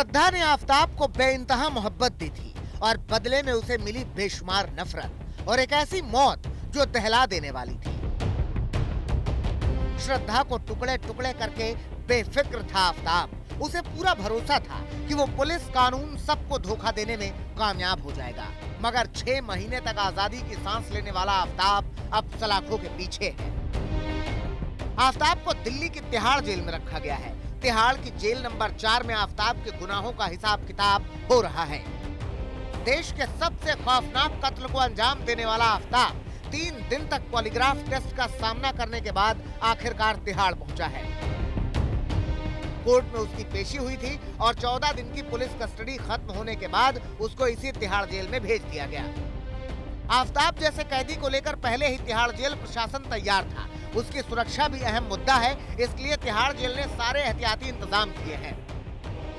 श्रद्धा ने आफताब को बेइंतहा मोहब्बत दी थी और बदले में उसे मिली बेशुमार नफरत और एक ऐसी मौत जो दहला देने वाली थी। श्रद्धा को टुकड़े टुकड़े करके बेफिक्र था आफताब। उसे पूरा भरोसा था कि वो पुलिस कानून सबको धोखा देने में कामयाब हो जाएगा, मगर 6 महीने तक आजादी की सांस लेने वाला आफताब अब सलाखों के पीछे है। आफताब को दिल्ली की तिहाड़ जेल में रखा गया है। तिहाड़ की जेल नंबर 4 में आफताब के गुनाहों का हिसाब किताब हो रहा है। देश के सबसे खौफनाक कत्ल को अंजाम देने वाला आफताब 3 दिन तक पॉलीग्राफ टेस्ट का सामना करने के बाद आखिरकार तिहाड़ पहुंचा है। कोर्ट में उसकी पेशी हुई थी और 14 दिन की पुलिस कस्टडी खत्म होने के बाद उसको इसी तिहाड़ जेल में भेज दिया गया। आफताब जैसे कैदी को लेकर पहले ही तिहाड़ जेल प्रशासन तैयार था। उसकी सुरक्षा भी अहम मुद्दा है, इसलिए तिहाड़ जेल ने सारे एहतियाती इंतजाम किए हैं।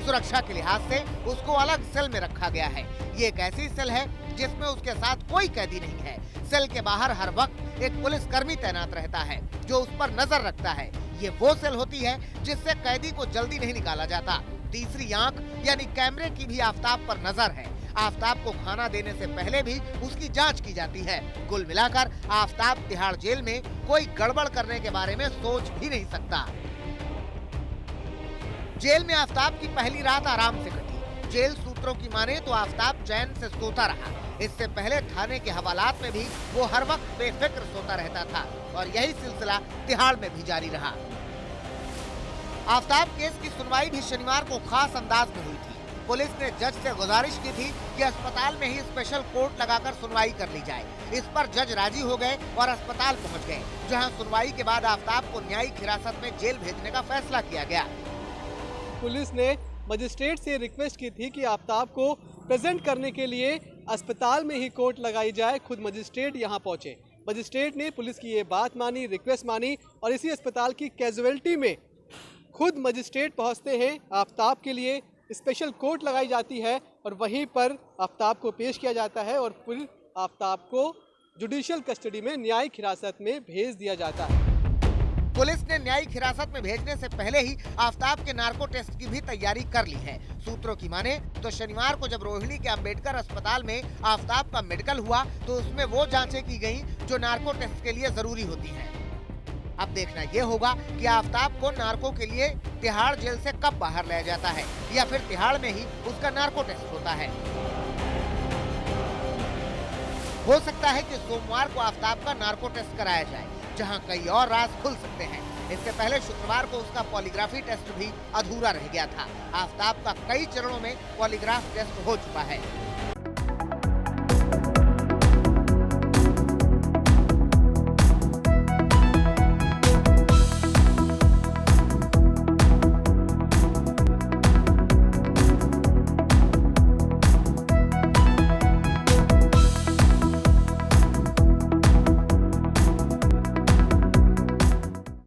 सुरक्षा के लिहाज से उसको अलग सेल में रखा गया है। ये एक ऐसी सेल है जिसमें उसके साथ कोई कैदी नहीं है। सेल के बाहर हर वक्त एक पुलिस कर्मी तैनात रहता है जो उस पर नजर रखता है। ये वो सेल होती है जिससे कैदी को जल्दी नहीं निकाला जाता। तीसरी आंख यानी कैमरे की भी आफताब पर नजर है। आफताब को खाना देने से पहले भी उसकी जांच की जाती है। कुल मिलाकर आफताब तिहाड़ जेल में कोई गड़बड़ करने के बारे में सोच भी नहीं सकता। जेल में आफताब की पहली रात आराम से कटी। जेल सूत्रों की माने तो आफताब चैन से सोता रहा। इससे पहले थाने के हवालात में भी वो हर वक्त बेफिक्र सोता रहता था और यही सिलसिला तिहाड़ में भी जारी रहा। आफताब केस की सुनवाई भी शनिवार को खास अंदाज में हुई थी। पुलिस ने जज से गुजारिश की थी कि अस्पताल में ही स्पेशल कोर्ट लगाकर सुनवाई कर ली जाए। इस पर जज राजी हो गए और अस्पताल पहुंच गए, जहां सुनवाई के बाद आफताब को न्यायिक हिरासत में जेल भेजने का फैसला किया गया। पुलिस ने मजिस्ट्रेट से रिक्वेस्ट की थी कि आफताब को प्रेजेंट करने के लिए अस्पताल में ही कोर्ट लगाई जाए। खुद मजिस्ट्रेट यहां पहुंचे। मजिस्ट्रेट ने पुलिस की ये बात मानी, रिक्वेस्ट मानी और इसी अस्पताल की कैजुअलिटी में खुद मजिस्ट्रेट पहुंचते हैं। आफताब के लिए स्पेशल कोर्ट लगाई जाती है और वहीं पर आफताब को पेश किया जाता है और फिर आफताब को जुडिशियल कस्टडी में न्यायिक हिरासत में भेज दिया जाता है। पुलिस ने न्यायिक हिरासत में भेजने से पहले ही आफताब के नार्को टेस्ट की भी तैयारी कर ली है। सूत्रों की माने तो शनिवार को जब रोहिणी के अंबेडकर अस्पताल में आफताब का मेडिकल हुआ तो उसमें वो जांचें की गईं जो नार्को टेस्ट के लिए जरूरी होती हैं। अब देखना ये होगा कि आफताब को नार्को के लिए तिहाड़ जेल से कब बाहर लाया जाता है या फिर तिहाड़ में ही उसका नार्को टेस्ट होता है। हो सकता है कि सोमवार को आफताब का नार्को टेस्ट कराया जाए, जहां कई और राज खुल सकते हैं। इससे पहले शुक्रवार को उसका पॉलीग्राफी टेस्ट भी अधूरा रह गया था। आफताब का कई चरणों में पॉलीग्राफ टेस्ट हो चुका है।